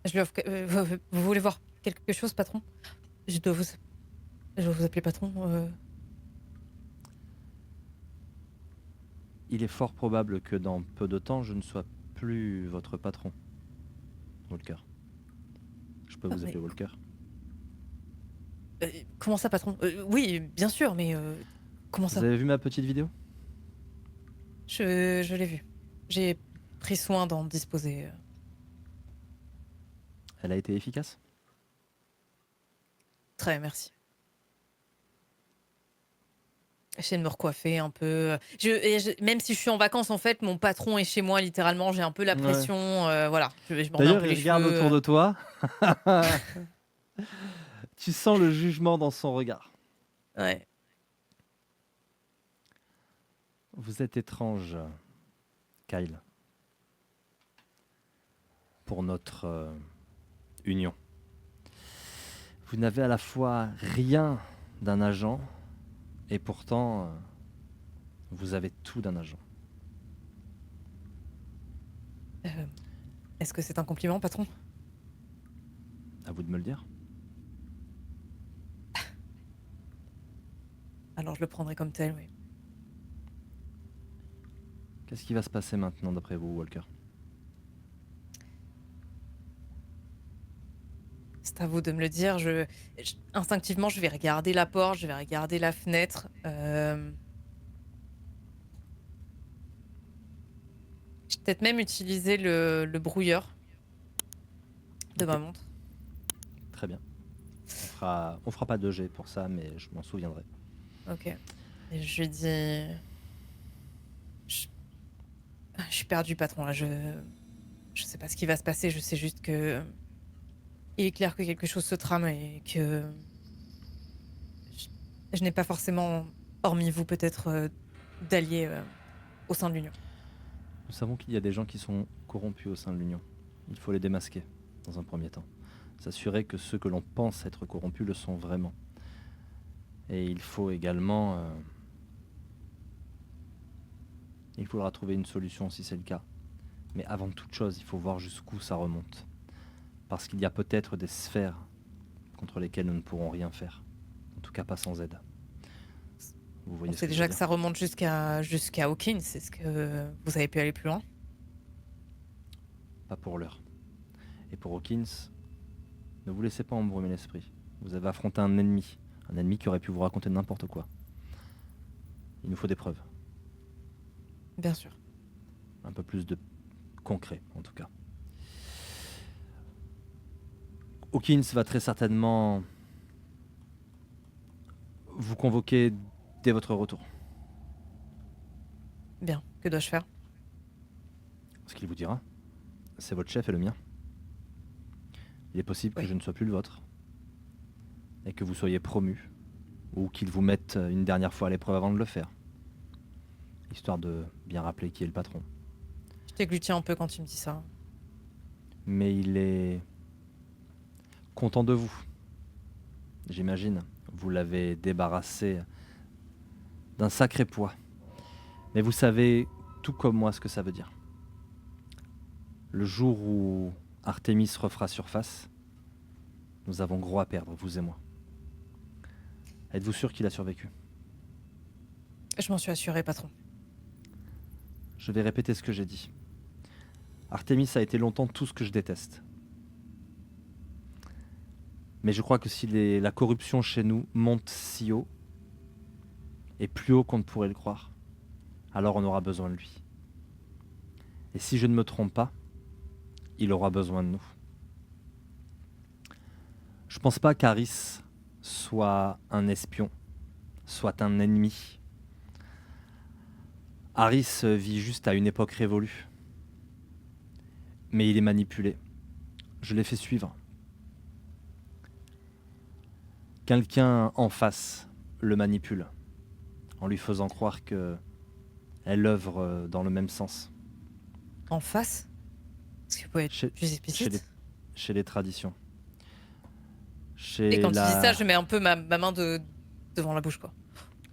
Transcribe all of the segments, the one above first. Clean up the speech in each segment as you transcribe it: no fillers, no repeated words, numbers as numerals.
Je lui offre. Vous voulez voir quelque chose, patron? Je dois vous, je dois vous appeler patron. Il est fort probable que dans peu de temps, je ne sois plus votre patron, Walker. Je peux Ah, vous mais appeler Walker. comment ça, patron? Oui, bien sûr, mais comment Vous ça? avez vu ma petite vidéo? Je l'ai vu. J'ai pris soin d'en disposer. Elle a été efficace? Très, merci. J'essaie de me recoiffer un peu. Même si je suis en vacances, en fait, mon patron est chez moi, littéralement. J'ai un peu la Ouais. pression. Voilà, je me remets un D'ailleurs, peu il les regarde autour cheveux. de toi. Tu sens le jugement dans son regard. Ouais. Vous êtes étrange, Kyle, pour notre union. Vous n'avez à la fois rien d'un agent et pourtant vous avez tout d'un agent. Euh, Est-ce que c'est un compliment, patron? À vous de me le dire. Alors je le prendrai comme tel, oui. Qu'est-ce qui va se passer maintenant d'après vous, Walker? C'est à vous de me le dire. Instinctivement, je vais regarder la porte, je vais regarder la fenêtre. Je vais peut-être même utiliser le brouilleur de Ok, ma montre. très bien. On fera pas de jet pour ça, mais je m'en souviendrai. Ok. Et je lui dis, je, je suis perdu, patron. Là, je sais pas ce qui va se passer. Je sais juste que il est clair que quelque chose se trame et que je, je n'ai pas forcément, hormis vous peut-être, d'alliés au sein de l'Union. Nous savons qu'il y a des gens qui sont corrompus au sein de l'Union. Il faut les démasquer, dans un premier temps. S'assurer que ceux que l'on pense être corrompus le sont vraiment. Et il faut également... il faudra trouver une solution si c'est le cas. Mais avant toute chose, il faut voir jusqu'où ça remonte. Parce qu'il y a peut-être des sphères contre lesquelles nous ne pourrons rien faire. En tout cas pas sans aide. Vous On voyez ce sait que je veux déjà que dire? ça remonte jusqu'à Hawkins. Est-ce que vous avez pu aller plus loin? Pas pour l'heure. Et pour Hawkins, ne vous laissez pas embrumer l'esprit. Vous avez affronté un ennemi qui aurait pu vous raconter n'importe quoi. Il nous faut des preuves. Bien sûr. Un peu plus de concret, en tout cas. Hawkins va très certainement vous convoquer dès votre retour. Bien. Que dois-je faire? Ce qu'il vous dira, c'est votre chef et le mien. Il est possible que Oui. je ne sois plus le vôtre et que vous soyez promu, ou qu'il vous mette une dernière fois à l'épreuve avant de le faire, histoire de bien rappeler qui est le patron. Je t'églutis un peu quand tu me dis ça. Mais il est content de vous, j'imagine. Vous l'avez débarrassé d'un sacré poids. Mais vous savez, tout comme moi, ce que ça veut dire. Le jour où Artemis refera surface, nous avons gros à perdre, vous et moi. Êtes-vous sûr qu'il a survécu? Je m'en suis assurée, patron. Je vais répéter ce que j'ai dit. Artemis a été longtemps tout ce que je déteste. Mais je crois que si la corruption chez nous monte si haut, et plus haut qu'on ne pourrait le croire, alors on aura besoin de lui. Et si je ne me trompe pas, il aura besoin de nous. Je pense pas qu'Aris soit un espion, soit un ennemi. Aris vit juste à une époque révolue. Mais il est manipulé. Je l'ai fait suivre. Quelqu'un en face le manipule, en lui faisant croire qu'elle œuvre dans le même sens. En face? Est-ce que vous pouvez être Chez, plus chez, les, explicite? chez les traditions. Et Chez, quand tu dis ça, la, je mets un peu ma main devant la bouche, quoi.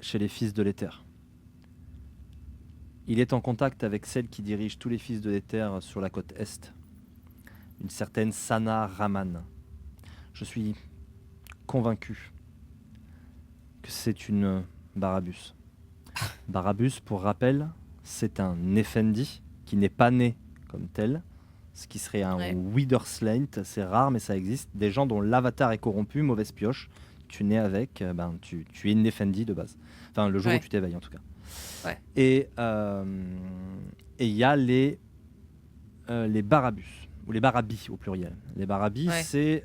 chez les fils de l'éther. Il est en contact avec celle qui dirige tous les fils de l'éther sur la côte est. une certaine Sana Raman. Je suis convaincu que c'est une Barabus. Barabus, pour rappel, c'est un Effendi qui n'est pas né comme tel, ce qui serait un Ouais. Witherslaint, c'est rare mais ça existe, des gens dont l'avatar est corrompu, mauvaise pioche, tu nais avec, tu es une Effendi de base. Enfin, le jour où Ouais. tu t'éveilles en tout cas. Ouais. Et il y a les Barabus, ou les Barabis au pluriel. Les Barabis, Ouais. c'est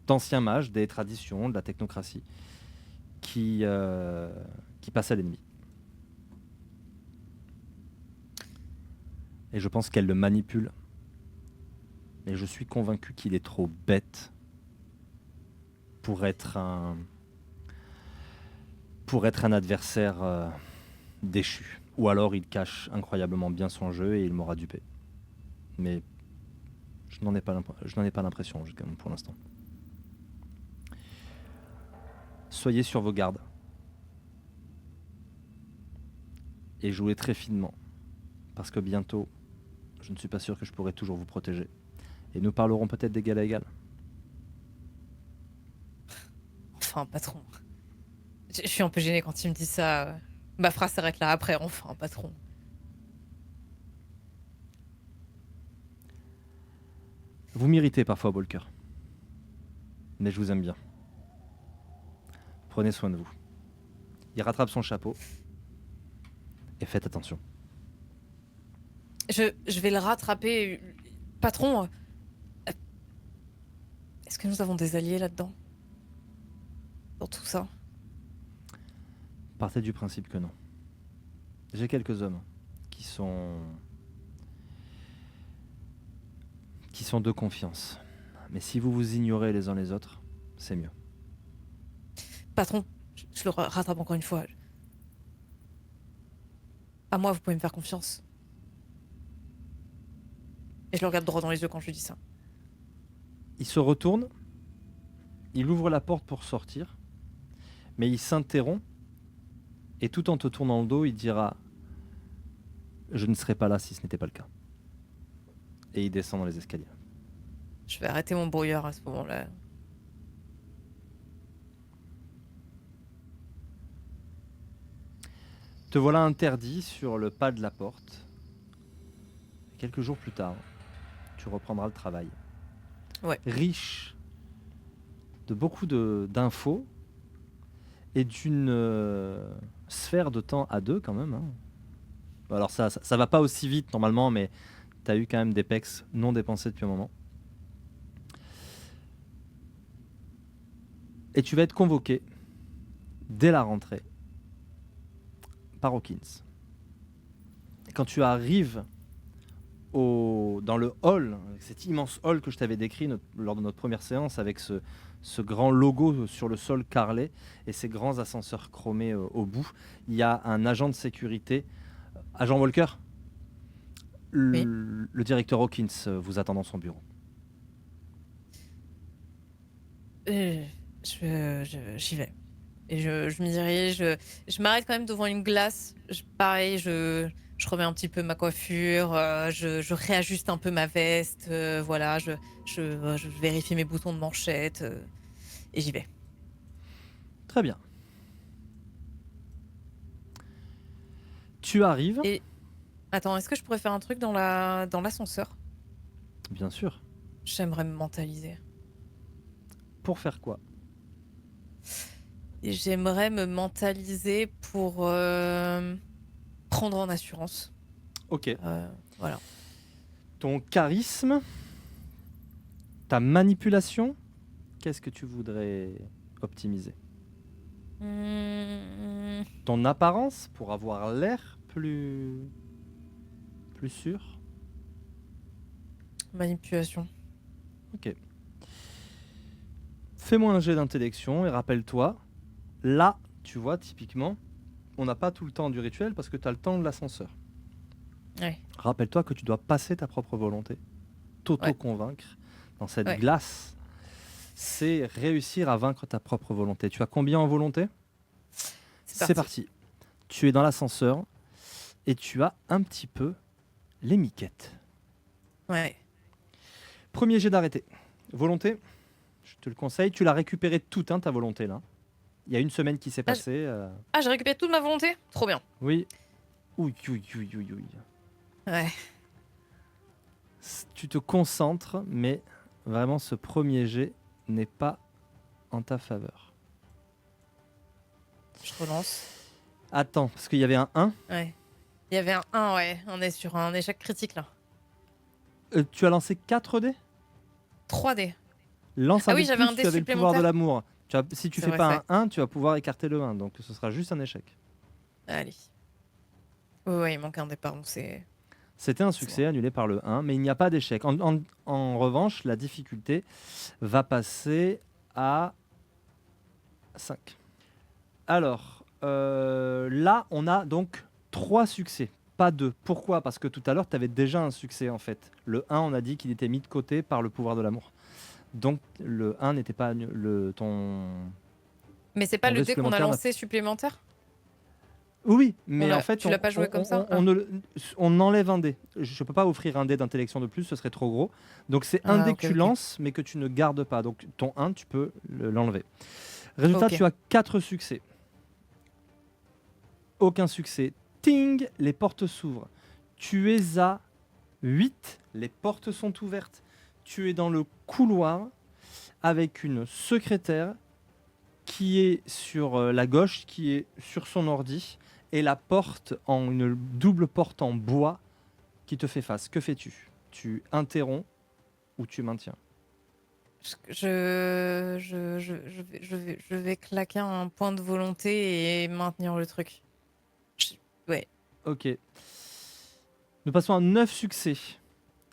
d'anciens mages, des traditions, de la technocratie, qui passent à l'ennemi. Et je pense qu'elle le manipule. Et je suis convaincu qu'il est trop bête pour être un adversaire déchu. Ou alors il cache incroyablement bien son jeu et il m'aura dupé. Mais je n'en ai pas l'impression pour l'instant. Soyez sur vos gardes. Et jouez très finement. Parce que bientôt, je ne suis pas sûr que je pourrai toujours vous protéger. Et nous parlerons peut-être d'égal à égal. Enfin, patron. Je suis un peu gênée quand il me dit ça. Ma phrase s'arrête là après. Enfin, patron. Vous m'irritez parfois, Walker. Mais je vous aime bien. Prenez soin de vous. Il rattrape son chapeau. Et faites attention. Je vais le rattraper. Patron, est-ce que nous avons des alliés là-dedans? Dans tout ça? Partez du principe que non. J'ai quelques hommes qui sont de confiance. Mais si vous vous ignorez les uns les autres, c'est mieux. Patron, je le rattrape encore une fois. À moi, vous pouvez me faire confiance. Et je le regarde droit dans les yeux quand je lui dis ça. Il se retourne, il ouvre la porte pour sortir, mais il s'interrompt, et tout en te tournant le dos, il dira « Je ne serais pas là si ce n'était pas le cas ». Et il descend dans les escaliers. Je vais arrêter mon brouillard à ce moment-là. Te voilà interdit sur le pas de la porte. Quelques jours plus tard, tu reprendras le travail. Ouais. Riche de beaucoup d'infos et d'une sphère de temps à deux quand même. Hein. Alors ça va pas aussi vite normalement, mais tu as eu quand même des pecs non dépensés depuis un moment. Et tu vas être convoqué dès la rentrée par Hawkins. Quand tu arrives dans le hall, cet immense hall que je t'avais décrit lors de notre première séance avec ce grand logo sur le sol carrelé et ces grands ascenseurs chromés au bout, il y a un agent de sécurité, agent Walker, Oui. le directeur Hawkins vous attend dans son bureau. J'y vais. Et je m'y dirige. Je m'arrête quand même devant une glace. Pareil, je remets un petit peu ma coiffure. Je réajuste un peu ma veste. Voilà, je vérifie mes boutons de manchette. Et j'y vais. Très bien. Tu arrives. Et attends, est-ce que je pourrais faire un truc dans l'ascenseur? Bien sûr. J'aimerais me mentaliser. Pour faire quoi? Et j'aimerais me mentaliser pour prendre en assurance. Ok. Voilà. Ton charisme, ta manipulation, qu'est-ce que tu voudrais optimiser? Ton apparence pour avoir l'air plus sûr? Manipulation. Ok. Fais-moi un jet d'intellection et rappelle-toi, là, tu vois, typiquement, on n'a pas tout le temps du rituel parce que tu as le temps de l'ascenseur. Ouais. Rappelle-toi que tu dois passer ta propre volonté, t'auto-convaincre dans cette glace. C'est réussir à vaincre ta propre volonté. Tu as combien en volonté? C'est parti. Tu es dans l'ascenseur et tu as un petit peu les miquettes. Ouais. Premier jet d'arrêté. Volonté, je te le conseille. Tu l'as récupéré toute, hein, ta volonté, là. Il y a une semaine qui s'est Ah, passée. j'ai récupéré toute ma volonté. Trop bien. Oui. Ouïe. Ouais. Tu te concentres, mais vraiment, ce premier jet n'est pas en ta faveur. Je relance. Attends, parce qu'il y avait un 1. Ouais. Il y avait un 1, ouais. On est sur un échec critique là. Tu as lancé 4 dés. 3D. Lance un Ah dé oui, de j'avais plus, un dé tu avais le pouvoir de supplémentaire. l'amour. Si tu C'est fais vrai, pas un 1, tu vas pouvoir écarter le 1, donc ce sera juste un échec. Allez. Ouais, il manque un dé, pardon. C'était un C'est succès annulé par le 1, mais il n'y a pas d'échec. En revanche, la difficulté va passer à 5. Alors, là, on a donc 3 succès, pas 2. Pourquoi? Parce que tout à l'heure, tu avais déjà un succès, en fait. Le 1, on a dit qu'il était mis de côté par le pouvoir de l'amour. Donc, le 1 n'était pas ton Mais c'est pas le dé dé qu'on a supplémentaire. lancé supplémentaire? Oui, mais en fait, Tu l'as pas joué comme ça? on enlève un dé. Je ne peux pas offrir un dé d'intellection de plus, ce serait trop gros. Donc, c'est un dé Ok, que tu ok. lances, mais que tu ne gardes pas. Donc, ton 1, tu peux l'enlever. Résultat, Ok. tu as 4 succès. Aucun succès. Ting, les portes s'ouvrent. Tu es à 8, les portes sont ouvertes. Tu es dans le couloir avec une secrétaire qui est sur la gauche, qui est sur son ordi, et la porte, une double porte en bois qui te fait face. Que fais-tu? Tu interromps ou tu maintiens? Je vais claquer un point de volonté et maintenir le truc. Ouais. Ok. Nous passons à 9 succès.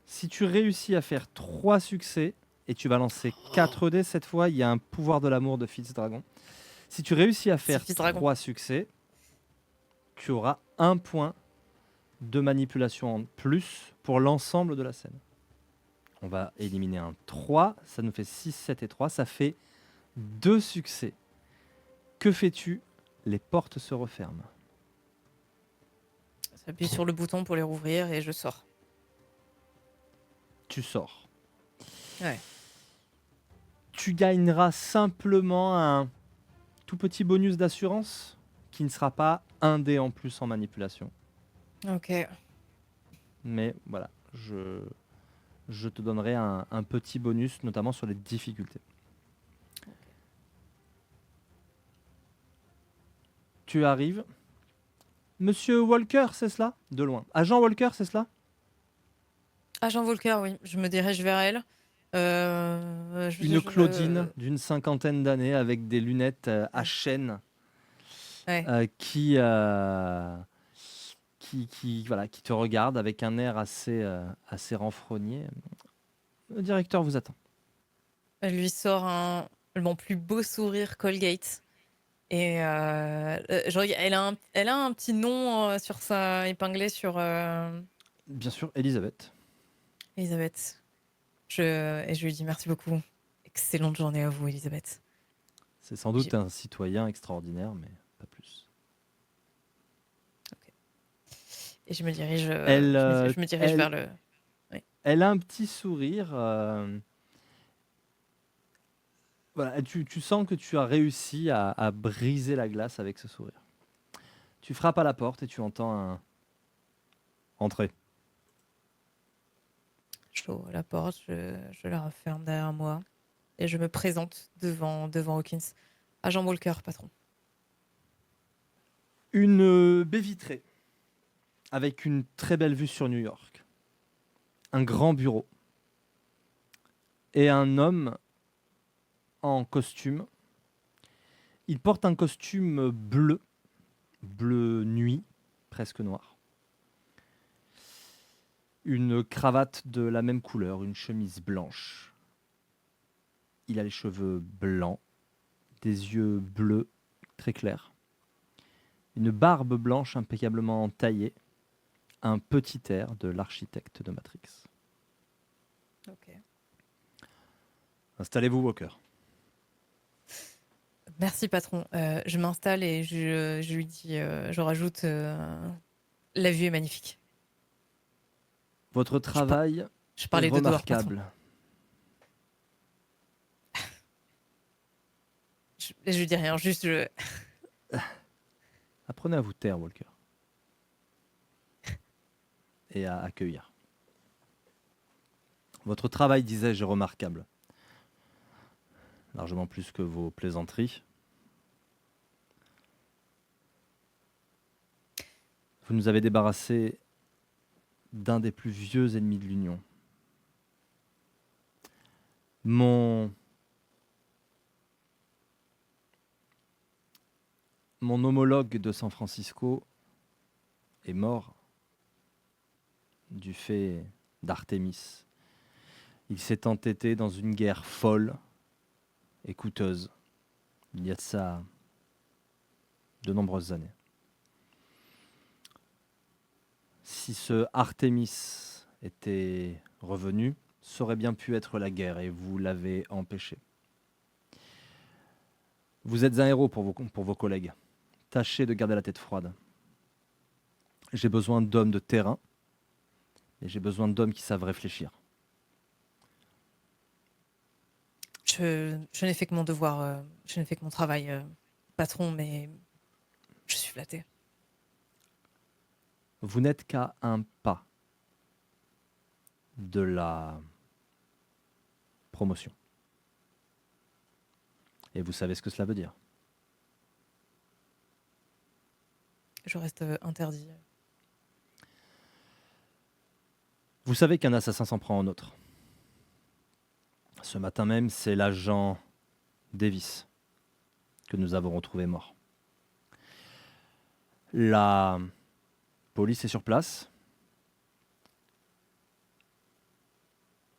Si tu réussis à faire 3 succès, et tu vas lancer 4 dés cette fois, il y a un pouvoir de l'amour de Fitz Dragon. Si tu réussis à faire Fitz Dragon. 3 succès, tu auras un point de manipulation en plus pour l'ensemble de la scène. On va éliminer un 3, ça nous fait 6, 7 et 3, ça fait 2 succès. Que fais-tu? Les portes se referment. J'appuie sur le bouton pour les rouvrir et je sors. Tu sors. Ouais. Tu gagneras simplement un tout petit bonus d'assurance qui ne sera pas un dé en plus en manipulation. Ok. Mais voilà, je te donnerai un petit bonus, notamment sur les difficultés. Tu arrives. Monsieur Walker, c'est cela? De loin. Agent Walker, c'est cela? Agent Volker, oui. Je me dirige vers elle. Une Claudine d'une 50aine d'années avec des lunettes à chaîne Ouais. voilà, qui te regarde avec un air assez renfrogné. Le directeur vous attend. Elle lui sort mon plus beau sourire Colgate. Et elle a un petit nom sur sa épinglé sur Bien sûr, Elisabeth. Elisabeth. Et je lui dis merci beaucoup. Excellente journée à vous, Elisabeth. C'est sans doute un citoyen extraordinaire, mais pas plus. Okay. Et je me dirige, je me dirige vers le... Oui. Elle a un petit sourire. Voilà, tu sens que tu as réussi à briser la glace avec ce sourire. Tu frappes à la porte et tu entends un... Entrez. J'ouvre la porte, je la referme derrière moi et je me présente devant Hawkins. Agent Walker, patron. Une baie vitrée avec une très belle vue sur New York. Un grand bureau. Et un homme en costume. Il porte un costume bleu nuit, presque noir. Une cravate de la même couleur, une chemise blanche. Il a les cheveux blancs, des yeux bleus très clairs, une barbe blanche impeccablement taillée, un petit air de l'architecte de Matrix. Ok. Installez-vous, Walker. Merci, patron. Je m'installe et je lui dis, je rajoute, la vue est magnifique. Votre travail Je est parlais de dehors, patron. remarquable. je lui dis rien, juste je Apprenez à vous taire, Walker, et à accueillir. Votre travail, disais-je, est remarquable. Largement plus que vos plaisanteries. Vous nous avez débarrassé d'un des plus vieux ennemis de l'Union. Mon homologue de San Francisco est mort du fait d'Artémis. Il s'est entêté dans une guerre folle et coûteuse, il y a de ça de nombreuses années. Si ce Artémis était revenu, ça aurait bien pu être la guerre et vous l'avez empêché. Vous êtes un héros pour vos collègues. Tâchez de garder la tête froide. J'ai besoin d'hommes de terrain et j'ai besoin d'hommes qui savent réfléchir. je n'ai fait que mon devoir, je n'ai fait que mon travail, patron, mais je suis flattée. Vous n'êtes qu'à un pas de la promotion. Et vous savez ce que cela veut dire. Je reste, interdit. Vous savez qu'un assassin s'en prend en autre. Ce matin même, c'est l'agent Davis que nous avons retrouvé mort. La police est sur place.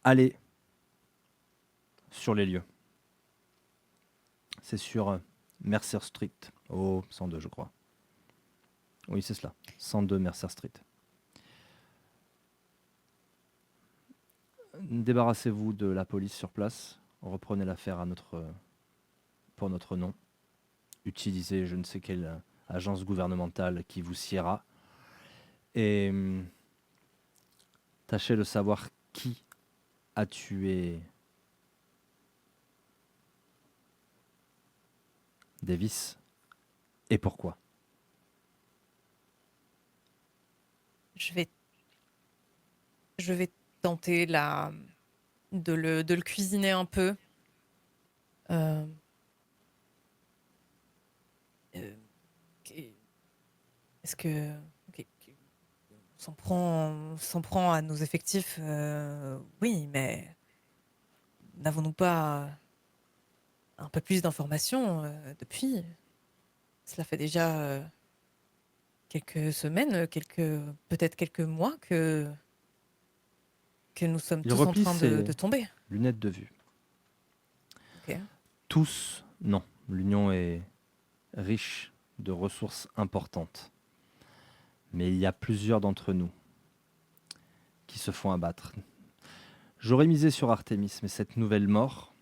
Allez sur les lieux. C'est sur Mercer Street, au 102, je crois. Oui, c'est cela. 102 Mercer Street. Débarrassez-vous de la police sur place. Reprenez l'affaire pour notre nom. Utilisez je ne sais quelle agence gouvernementale qui vous siera. Et tâchez de savoir qui a tué Davis et pourquoi. Je vais je vais tenter de le cuisiner un peu. Heu, heu, qu est-ce que OK, on s'en prend à nos effectifs, oui, mais n'avons-nous pas un peu plus d'informations, depuis? Cela fait déjà, quelques semaines, peut-être quelques mois que nous sommes Il tous en replie train de ses tomber. lunettes de vue. OK. Tous, non. L'Union est riche de ressources importantes. Mais il y a plusieurs d'entre nous qui se font abattre. J'aurais misé sur Artémis, mais cette nouvelle mort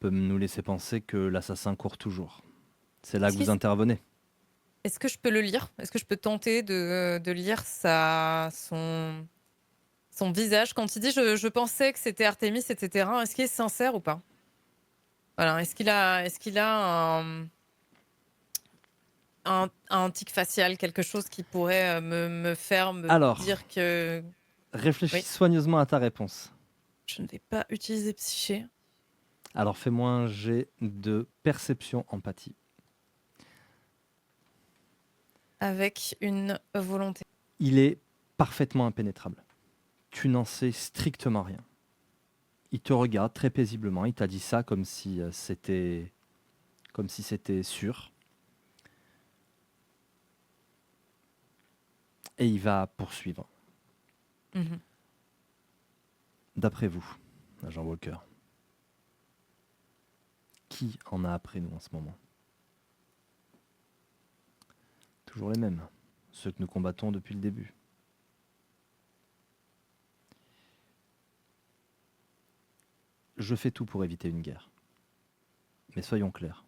peut nous laisser penser que l'assassin court toujours. C'est là que Est-ce vous qu'il intervenez. Est-ce que je peux le lire? Est-ce que je peux tenter de lire son visage quand il dit je pensais que c'était Artémis, etc. Est-ce qu'il est sincère ou pas? Voilà. Est-ce qu'il a un tic facial, quelque chose qui pourrait me faire me Alors, dire que réfléchis oui, soigneusement à ta réponse. je ne vais pas utiliser psyché Alors, fais-moi un jet de perception empathie. avec une volonté. Il est parfaitement impénétrable. Tu n'en sais strictement rien. Il te regarde très paisiblement. Il t'a dit ça comme si c'était sûr. Et il va poursuivre. Mmh. D'après vous, agent Walker, qui en a après nous en ce moment? Toujours les mêmes, ceux que nous combattons depuis le début. Je fais tout pour éviter une guerre. Mais soyons clairs.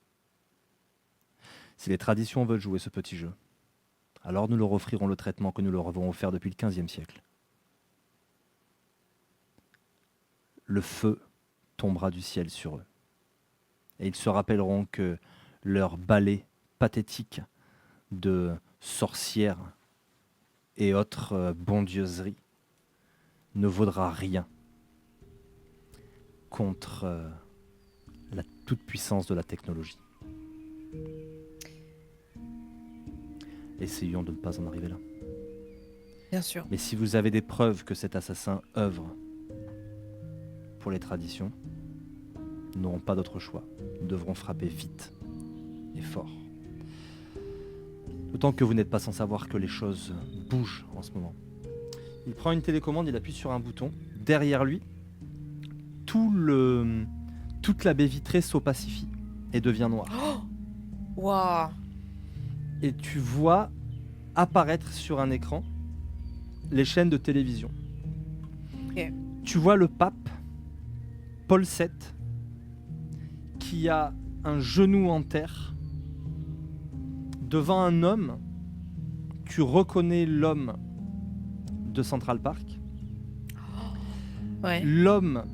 Si les traditions veulent jouer ce petit jeu, alors nous leur offrirons le traitement que nous leur avons offert depuis le XVe siècle. Le feu tombera du ciel sur eux. Et ils se rappelleront que leur ballet pathétique de sorcières et autres bondieuseries ne vaudra rien contre la toute-puissance de la technologie. Essayons de ne pas en arriver là. Bien sûr. Mais si vous avez des preuves que cet assassin œuvre pour les traditions, nous n'aurons pas d'autre choix. Nous devrons frapper vite et fort. D'autant que vous n'êtes pas sans savoir que les choses bougent en ce moment. Il prend une télécommande, il appuie sur un bouton. Derrière lui, toute la baie vitrée s'opacifie et devient noire. Waouh. Et tu vois apparaître sur un écran les chaînes de télévision. Ok. Tu vois le pape, Paul VII, qui a un genou en terre devant un homme. Tu reconnais l'homme de Central Park. Ouais. L'homme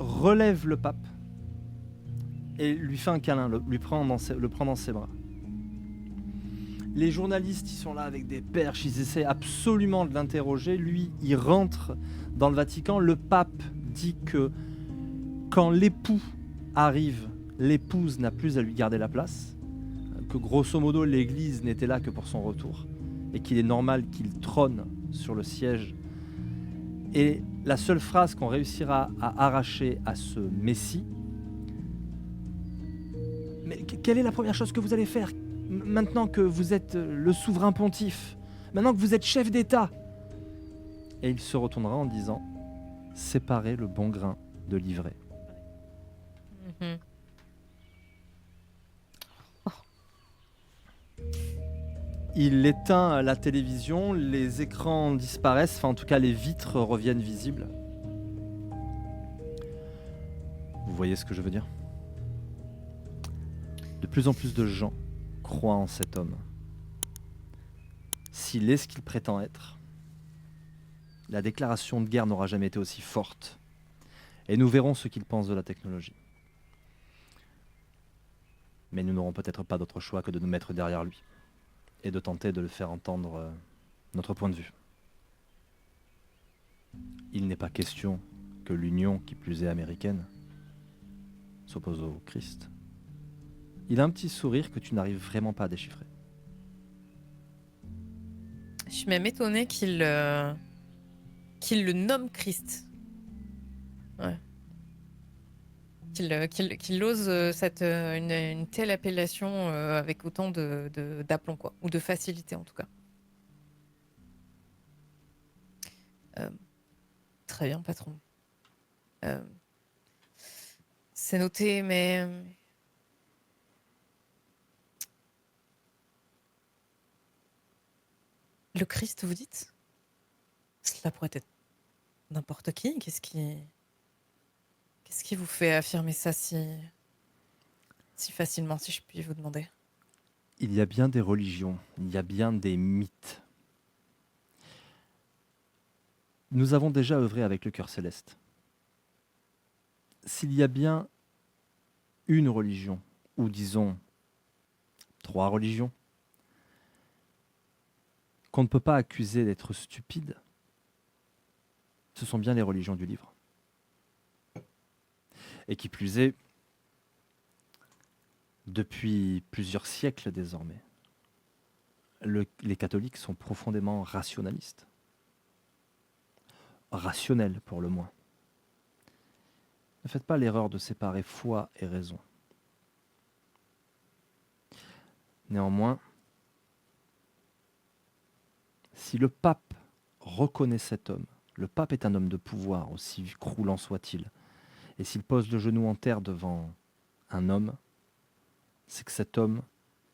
relève le pape et lui fait un câlin, le prend dans ses bras. Les journalistes, ils sont là avec des perches, ils essaient absolument de l'interroger. Lui, il rentre dans le Vatican. Le pape dit que quand l'époux arrive, l'épouse n'a plus à lui garder la place, que grosso modo, l'église n'était là que pour son retour, et qu'il est normal qu'il trône sur le siège. Et la seule phrase qu'on réussira à arracher à ce messie: mais quelle est la première chose que vous allez faire maintenant que vous êtes le souverain pontife, maintenant que vous êtes chef d'État? Et il se retournera en disant: séparez le bon grain de l'ivraie. Mhm. Il éteint la télévision, les écrans disparaissent, enfin en tout cas les vitres reviennent visibles. Vous voyez ce que je veux dire? De plus en plus de gens croient en cet homme. S'il est ce qu'il prétend être, la déclaration de guerre n'aura jamais été aussi forte. Et nous verrons ce qu'il pense de la technologie. Mais nous n'aurons peut-être pas d'autre choix que de nous mettre derrière lui et de tenter de le faire entendre notre point de vue. Il n'est pas question que l'Union, qui plus est américaine, s'oppose au Christ. Il a un petit sourire que tu n'arrives vraiment pas à déchiffrer. Je suis même étonnée qu'il le nomme Christ. Ouais. Qu'il ose une telle appellation avec autant d'aplomb, quoi. Ou de facilité, en tout cas. Très bien, patron. Euh, c'est noté, mais... Le Christ, vous dites? Cela pourrait être n'importe qui. Qu'est-ce qui vous fait affirmer ça si facilement, si je puis vous demander? Il y a bien des religions, il y a bien des mythes. Nous avons déjà œuvré avec le Cœur Céleste. S'il y a bien une religion, ou disons 3 religions, qu'on ne peut pas accuser d'être stupide, ce sont bien les religions du livre. Et qui plus est, depuis plusieurs siècles désormais, les catholiques sont profondément rationalistes. Rationnels pour le moins. Ne faites pas l'erreur de séparer foi et raison. Néanmoins, si le pape reconnaît cet homme, le pape est un homme de pouvoir, aussi croulant soit-il, et s'il pose le genou en terre devant un homme, c'est que cet homme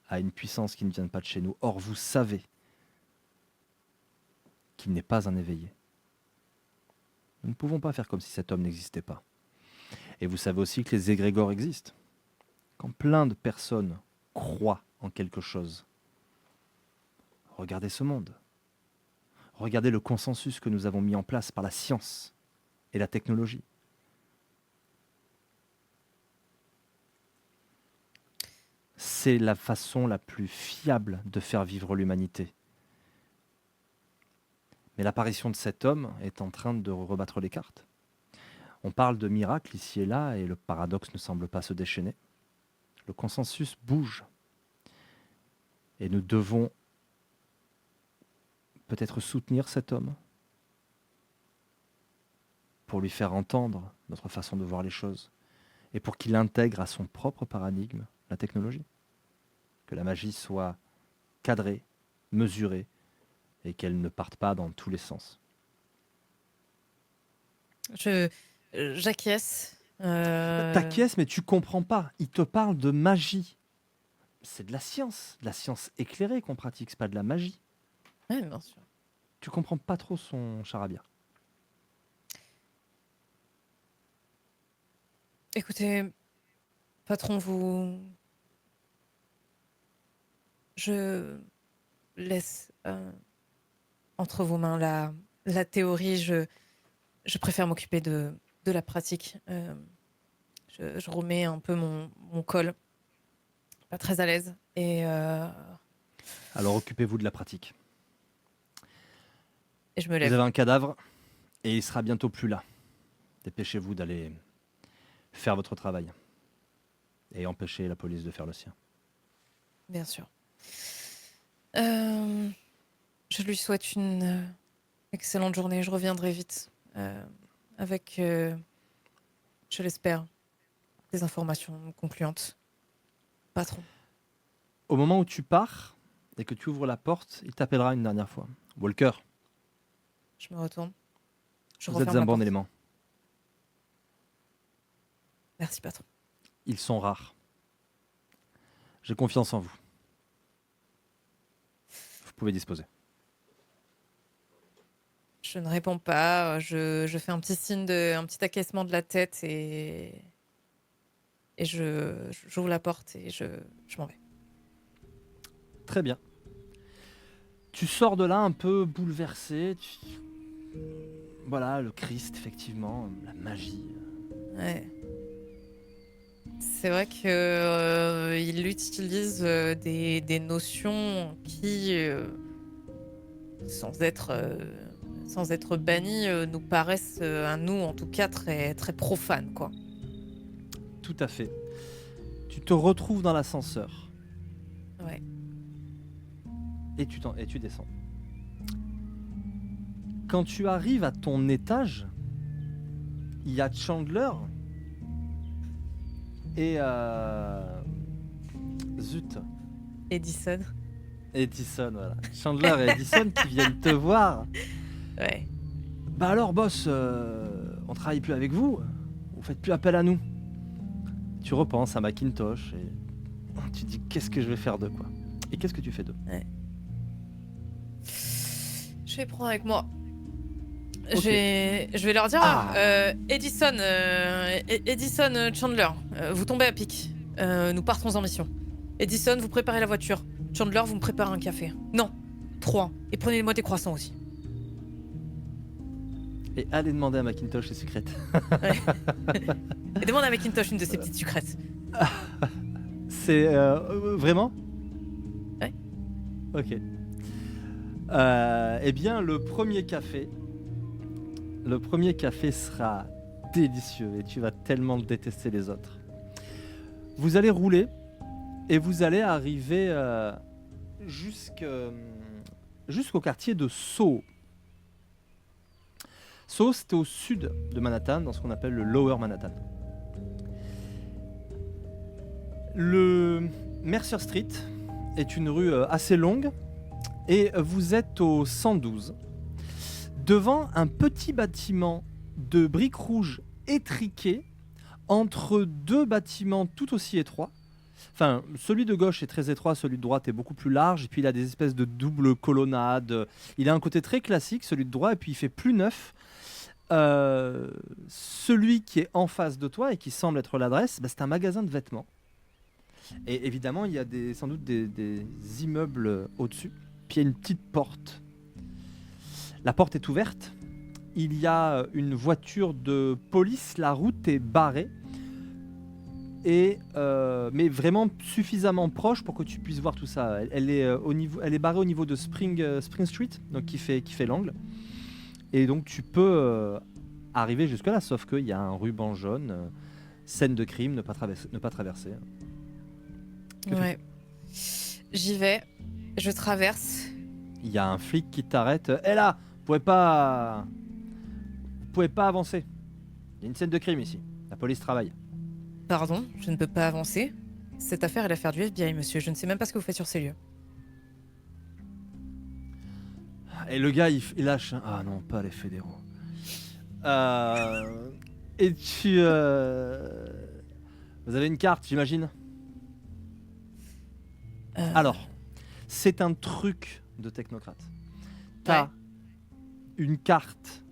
a une puissance qui ne vient pas de chez nous. Or, vous savez qu'il n'est pas un éveillé. Nous ne pouvons pas faire comme si cet homme n'existait pas. Et vous savez aussi que les égrégores existent. Quand plein de personnes croient en quelque chose, regardez ce monde. Regardez le consensus que nous avons mis en place par la science et la technologie. C'est la façon la plus fiable de faire vivre l'humanité. Mais l'apparition de cet homme est en train de rebattre les cartes. On parle de miracles ici et là et le paradoxe ne semble pas se déchaîner. Le consensus bouge et nous devons peut-être soutenir cet homme pour lui faire entendre notre façon de voir les choses et pour qu'il intègre à son propre paradigme la technologie. Que la magie soit cadrée, mesurée et qu'elle ne parte pas dans tous les sens. Je j'acquiesce. T'acquiesces, mais tu comprends pas. Il te parle de magie. C'est de la science éclairée qu'on pratique, c'est pas de la magie. Ouais, bien sûr. Tu comprends pas trop son charabia. Écoutez, patron, je laisse entre vos mains la théorie. Je préfère m'occuper de la pratique. Je remets un peu mon col, pas très à l'aise. Alors occupez-vous de la pratique. Et je me Vous lève. avez un cadavre et il sera bientôt plus là. Dépêchez-vous d'aller faire votre travail et empêcher la police de faire le sien. Bien sûr. Je lui souhaite une excellente journée. Je reviendrai vite avec, je l'espère, des informations concluantes. Patron. Au moment où tu pars et que tu ouvres la porte, il t'appellera une dernière fois. Walker, Je me retourne. Je vous êtes referme un la bon porte. élément. Merci, patron. Ils sont rares. J'ai confiance en vous. Vous pouvez disposer. Je ne réponds pas. Je fais un petit signe un petit acquiescement de la tête et j'ouvre la porte et je m'en vais. Très bien. Tu sors de là un peu bouleversé. Voilà, le Christ, effectivement, la magie. Ouais. C'est vrai que il utilise des notions qui, sans être bannies, nous paraissent, à nous en tout cas, très, très profanes, quoi. Tout à fait. Tu te retrouves dans l'ascenseur Ouais. et tu descends. Quand tu arrives à ton étage, il y a Chandler et zut, Edison. Edison, voilà. Chandler et Edison qui viennent te voir. Ouais. Bah alors, boss, on travaille plus avec vous. Vous faites plus appel à nous. Tu repenses à Macintosh et tu dis qu'est-ce que je vais faire d'eux, quoi. Et qu'est-ce que tu fais d'eux? Je vais prendre avec moi. Ok. Je vais leur dire, Edison, Chandler, vous tombez à pic. Nous partons en mission. Edison, vous préparez la voiture. Chandler, vous me préparez un café. Non, 3. Et prenez-moi des croissants aussi. Et allez demander à Macintosh les sucrètes. Et demande à Macintosh une de ses petites sucrètes. C'est vraiment? Ouais. Ok. Eh bien, le premier café sera délicieux et tu vas tellement détester les autres. Vous allez rouler et vous allez arriver jusqu'au quartier de Soho. Soho, c'était au sud de Manhattan, dans ce qu'on appelle le Lower Manhattan. Le Mercer Street est une rue assez longue et vous êtes au 112, devant un petit bâtiment de briques rouges étriquées entre deux bâtiments tout aussi étroits. Enfin, celui de gauche est très étroit, celui de droite est beaucoup plus large, et puis il a des espèces de doubles colonnades. Il a un côté très classique, celui de droite, et puis il fait plus neuf. Celui qui est en face de toi et qui semble être l'adresse, c'est un magasin de vêtements. Et évidemment, il y a sans doute des immeubles au-dessus. Puis il y a une petite porte. La porte est ouverte. Il y a une voiture de police. La route est barrée. mais vraiment suffisamment proche pour que tu puisses voir tout ça. Elle est, elle est barrée au niveau de Spring Street, donc qui fait l'angle. Et donc tu peux arriver jusque-là, sauf qu'il y a un ruban jaune, scène de crime, ne pas traverser. Que fais-tu? Ouais. J'y vais. Je traverse. Il y a un flic qui t'arrête. Hé là, vous pouvez pas avancer. Il y a une scène de crime ici. La police travaille. Pardon, je ne peux pas avancer. Cette affaire est l'affaire du FBI, monsieur. Je ne sais même pas ce que vous faites sur ces lieux. Et le gars, il lâche. Ah non, pas les fédéraux. Euh, et vous avez une carte, j'imagine. Euh, Alors, c'est un truc de technocrate. T'as Ouais. une carte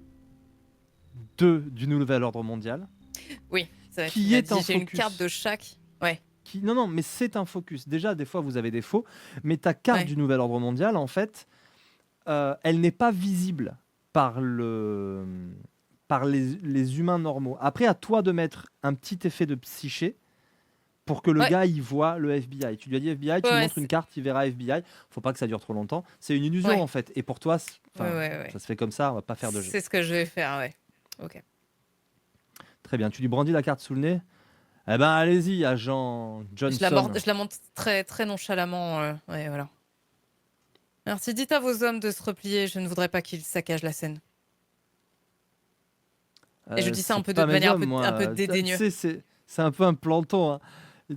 du nouvel ordre mondial Oui, ça va être. qui Il m'a est dit un j'ai une focus. carte de chaque. Ouais. Non, mais c'est un focus. Déjà, des fois, vous avez des faux, mais ta carte Ouais. du nouvel ordre mondial, en fait, elle n'est pas visible par les humains normaux. Après, à toi de mettre un petit effet de psyché pour que le Ouais. gars y voit le FBI. Tu lui as dit FBI, tu lui Ouais. montres une carte, il verra FBI. Faut pas que ça dure trop longtemps. C'est une illusion Ouais. en fait. Et pour toi, Ouais. Ouais. ça se fait comme ça, on va pas faire de jet. C'est ce que je vais faire, ouais. Ok. Très bien, tu lui brandis la carte sous le nez. Eh ben allez-y, agent Johnson. Je la monte très, très nonchalamment. Ouais, voilà. Merci. Dites à vos hommes de se replier. Je ne voudrais pas qu'ils saccagent la scène. Et je dis ça un C'est peu de pas mes manière hommes, un peu moi. Tu dédaigneuse. sais, c'est un peu un planton. Hein.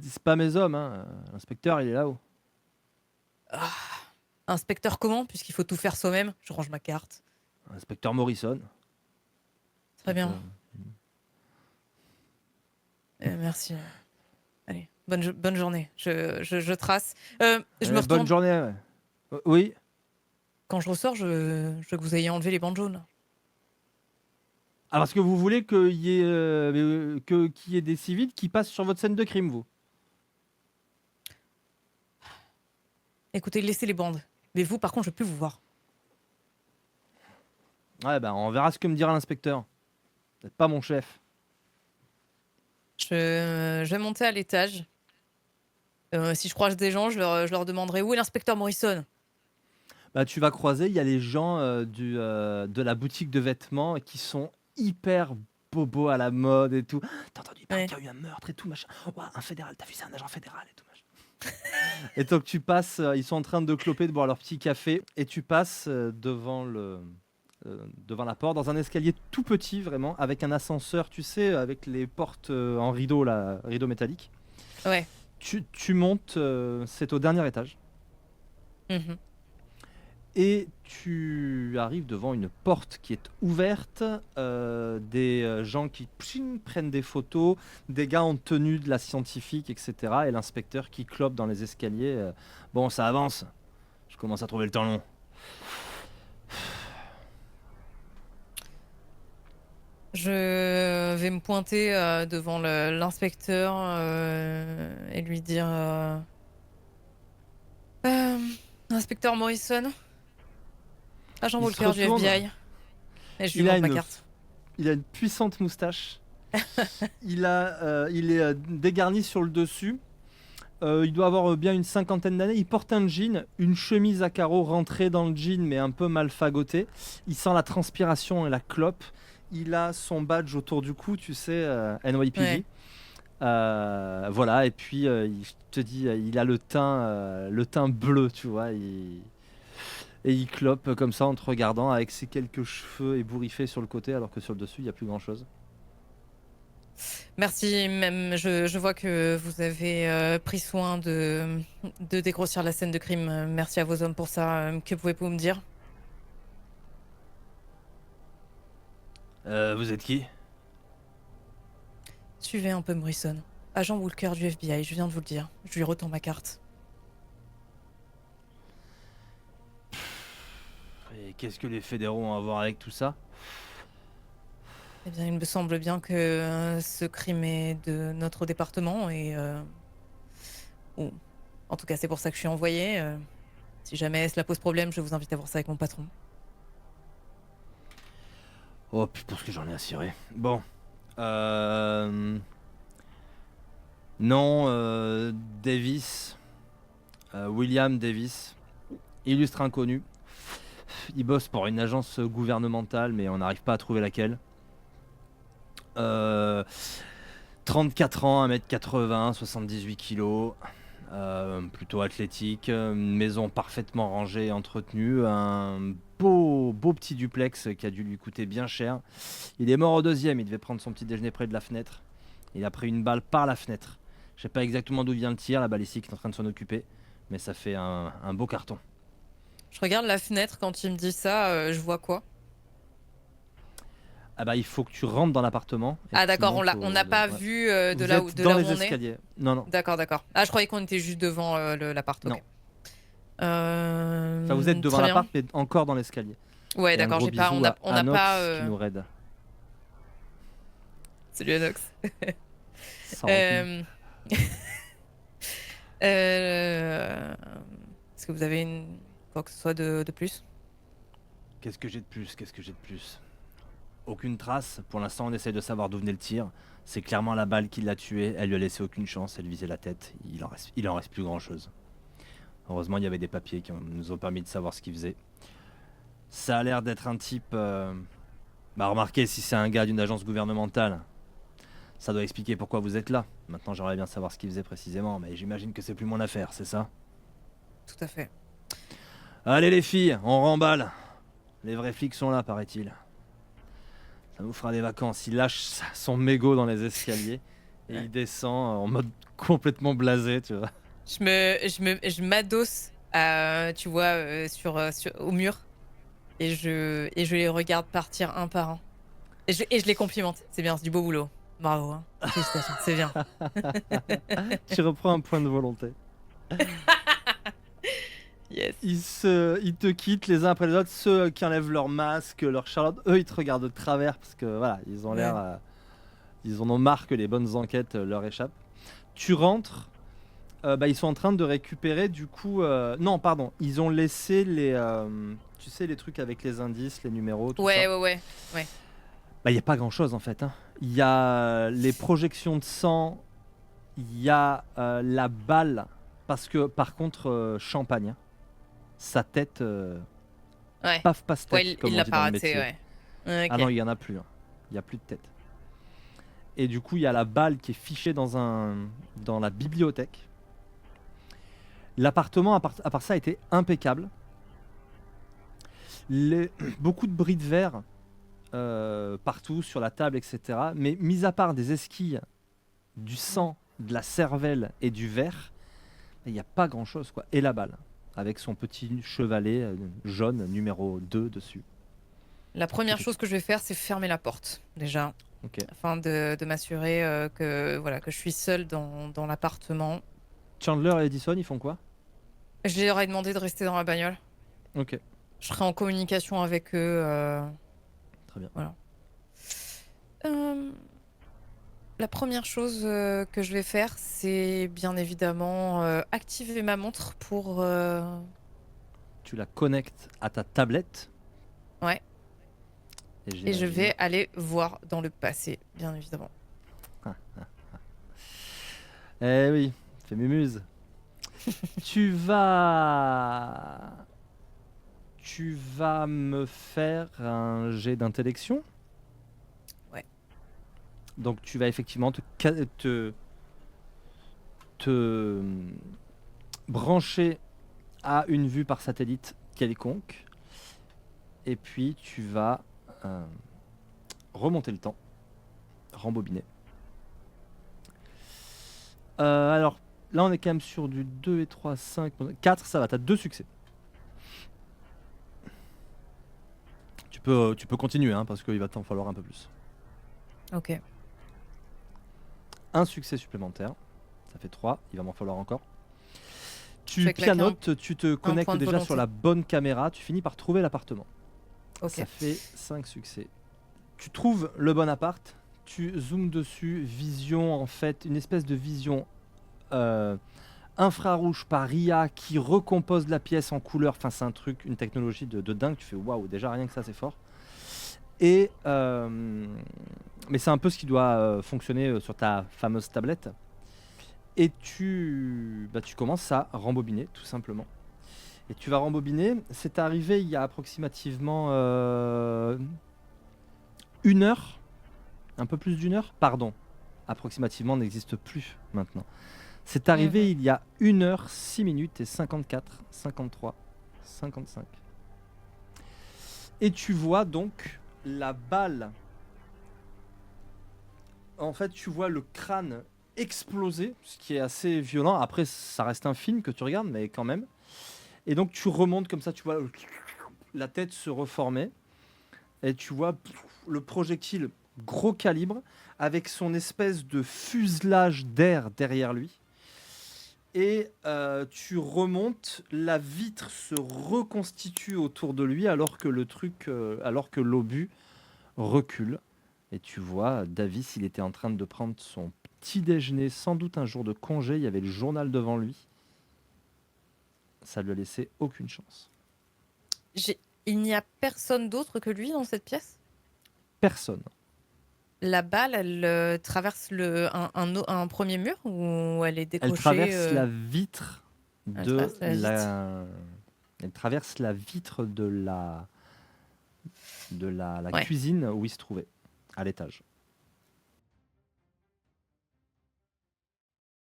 C'est pas mes hommes. Hein. L'inspecteur, il est là-haut. Ah, inspecteur comment? Puisqu'il faut tout faire soi-même. Je range ma carte. Inspecteur Morrison. Très Donc, bien. Merci. Allez, bonne journée. Je trace. Je me bonne retourne. journée. Ouais. Oui. Quand je ressors, je veux que vous ayez enlevé les bandes jaunes. Ah, parce que vous voulez qu'il y ait des civils qui passent sur votre scène de crime, vous. Écoutez, laissez les bandes. Mais vous, par contre, je ne veux plus vous voir. Ouais, ben on verra ce que me dira l'inspecteur. Vous n'êtes pas mon chef. Je vais monter à l'étage. Si je croise des gens, je leur demanderai où est l'inspecteur Morrison. Bah, tu vas croiser, il y a les gens de la boutique de vêtements qui sont hyper bobos à la mode et tout. T'as entendu parler Ouais. qu'il y a eu un meurtre et tout, machin. Ouah, un fédéral, t'as vu, c'est un agent fédéral et tout, machin. Et donc tu passes, ils sont en train de cloper, de boire leur petit café, et tu passes devant la porte, dans un escalier tout petit, vraiment, avec un ascenseur, tu sais, avec les portes en rideau, là, rideau métallique. Ouais. Tu montes, c'est au dernier étage. Mhm. Et tu arrives devant une porte qui est ouverte, des gens qui prennent des photos, des gars en tenue de la scientifique, etc. Et l'inspecteur qui clope dans les escaliers. Bon, ça avance. Je commence à trouver le temps long. Je vais me pointer devant l'inspecteur et lui dire euh, Inspecteur Morrison, agent Il se Walker du retourne. FBI. Et je lui Il a montre ma une, carte. il a une puissante moustache. Il est dégarni sur le dessus. Il doit avoir bien une cinquantaine d'années. Il porte un jean, une chemise à carreaux rentrée dans le jean, mais un peu mal fagotée. Il sent la transpiration et la clope. Il a son badge autour du cou, tu sais, NYPD. Ouais. Voilà, et puis je te dis, il a le teint bleu, tu vois. Et il clope comme ça en te regardant avec ses quelques cheveux ébouriffés sur le côté, alors que sur le dessus, il n'y a plus grand-chose. Merci. Même, je vois que vous avez pris soin de dégrossir la scène de crime. Merci à vos hommes pour ça. Que pouvez-vous me dire? Vous êtes qui? Suivez un peu Morrison. Agent Walker du FBI, je viens de vous le dire. Je lui retends ma carte. Et qu'est-ce que les fédéraux ont à voir avec tout ça? Eh bien, il me semble bien que ce crime est de notre département et... ou, en tout cas, c'est pour ça que je suis envoyée. Si jamais cela pose problème, je vous invite à voir ça avec mon patron. Oh putain, ce que j'en ai à cirer. Bon. Non, Davis, William Davis, illustre inconnu. Il bosse pour une agence gouvernementale, mais on n'arrive pas à trouver laquelle. Euh, 34 ans, 1m80, 78 kilos, plutôt athlétique, une maison parfaitement rangée et entretenue, un beau petit duplex qui a dû lui coûter bien cher. Il est mort au deuxième, il devait prendre son petit déjeuner près de la fenêtre. Il a pris une balle par la fenêtre. Je sais pas exactement d'où vient le tir, la balistique est en train de s'en occuper, mais ça fait un beau carton. Je regarde la fenêtre quand il me dit ça, je vois quoi? Ah bah il faut que tu rentres dans l'appartement et Ah que tu d'accord, montes on n'a pas ouais. vu Vous êtes de dans là où les on est. escaliers. Non, non, D'accord, d'accord. Ah, je croyais qu'on était juste devant l'appart. non. Ok. Enfin vous êtes devant Très bien. l'appart mais encore dans l'escalier. Ouais, Et un d'accord. gros J'ai pas, bisou à on n'a pas. Anox qui nous raide. Salut Anox. Sans rancune. Euh, Est-ce que vous avez quoi que ce soit de plus? Qu'est-ce que j'ai de plus? Qu'est-ce que j'ai de plus? Aucune trace. Pour l'instant, on essaye de savoir d'où venait le tir. C'est clairement la balle qui l'a tué. Elle lui a laissé aucune chance. Elle visait la tête. Il en reste plus grand-chose. Heureusement, il y avait des papiers qui nous ont permis de savoir ce qu'il faisait. Ça a l'air d'être un type... Bah remarquez, si c'est un gars d'une agence gouvernementale, ça doit expliquer pourquoi vous êtes là. Maintenant, j'aimerais bien savoir ce qu'il faisait précisément, mais j'imagine que c'est plus mon affaire, c'est ça? Tout à fait. Allez les filles, on remballe. Les vrais flics sont là, paraît-il. Ça nous fera des vacances. Il lâche son mégot dans les escaliers et Ouais. il descend en mode complètement blasé, tu vois. Je m'adosse tu vois, au mur et je les regarde partir un par un. Et je les complimente. C'est bien, c'est du beau boulot. Bravo, hein. Félicitations, c'est bien. Tu reprends un point de volonté. Yes. Ils te quittent les uns après les autres. Ceux qui enlèvent leur masque, leur charlotte, eux ils te regardent de travers parce que voilà, ils ont l'air, ils en ont marre que les bonnes enquêtes leur échappent. Tu rentres, bah, ils sont en train de récupérer du coup. Non, pardon, ils ont laissé les, tu sais les trucs avec les indices, les numéros, tout ça. Ouais. Bah il y a pas grand chose en fait. Il y a les projections de sang, il y a la balle parce que par contre champagne. Hein. Sa tête, Ouais. paf pastèque, Ouais, comme il on l'a dit pas dans le raté, métier. ouais. Ah Ok. non, il y en a plus. Hein. Il y a plus de tête. Et du coup, il y a la balle qui est fichée dans la bibliothèque. L'appartement, à part ça, était impeccable. Beaucoup de bris de verre partout, sur la table, etc. Mais mis à part des esquilles, du sang, de la cervelle et du verre, il n'y a pas grand-chose, quoi. Et la balle, avec son petit chevalet jaune, numéro 2 dessus. La première Tout est chose que je vais faire, c'est fermer la porte, déjà, Ok. afin de m'assurer que, voilà, que je suis seule dans l'appartement. Chandler et Edison, ils font quoi? Je leur ai demandé de rester dans la bagnole. Ok, Je serai en communication avec eux. très bien. Voilà. La première chose que je vais faire, c'est bien évidemment activer ma montre pour... Tu la connectes à ta tablette. Ouais. Et Et je j'imagine- vais aller voir dans le passé, bien évidemment. Eh oui, fais mumuse. Tu vas me faire un jet d'intellection. Ouais. Donc tu vas effectivement te brancher à une vue par satellite quelconque. Et puis tu vas remonter le temps, rembobiner. Alors là on est quand même sur du 2 et 3, 5, 4, ça va, t'as 2 succès. Tu peux continuer hein, parce qu'il va t'en falloir un peu plus. Ok. Un succès supplémentaire, ça fait 3, il va m'en falloir encore. Tu fais claquer pianotes, tu te connectes point de déjà volonté. sur la bonne caméra, tu finis par trouver l'appartement. Ok. Ça fait 5 succès. Tu trouves le bon appart, tu zoomes dessus, vision en fait, une espèce de vision infrarouge par IA qui recompose la pièce en couleur. Enfin, c'est un truc, une technologie de dingue. Tu fais waouh, déjà rien que ça, c'est fort. Et mais c'est un peu ce qui doit fonctionner sur ta fameuse tablette. Et tu commences à rembobiner, tout simplement. Et tu vas rembobiner. C'est arrivé il y a approximativement 1 heure, un peu plus d'1 heure. Pardon, approximativement n'existe plus maintenant. C'est arrivé Mhm. il y a 1 heure, 6 minutes et 54, 53, 55. Et tu vois donc la balle. En fait, tu vois le crâne exploser, ce qui est assez violent. Après, ça reste un film que tu regardes, mais quand même. Et donc, tu remontes comme ça, tu vois la tête se reformer. Et tu vois le projectile gros calibre avec son espèce de fuselage d'air derrière lui. Et tu remontes, la vitre se reconstitue autour de lui alors que l'obus recule. Et tu vois, Davis, il était en train de prendre son petit déjeuner, sans doute un jour de congé, il y avait le journal devant lui. Ça lui a laissé aucune chance. Il n'y a personne d'autre que lui dans cette pièce? Personne. La balle, elle traverse un premier mur ou elle est Elle décochée traverse la vitre elle de traverse la vitre. la... Elle traverse la vitre de la Ouais. cuisine où il se trouvait, à l'étage.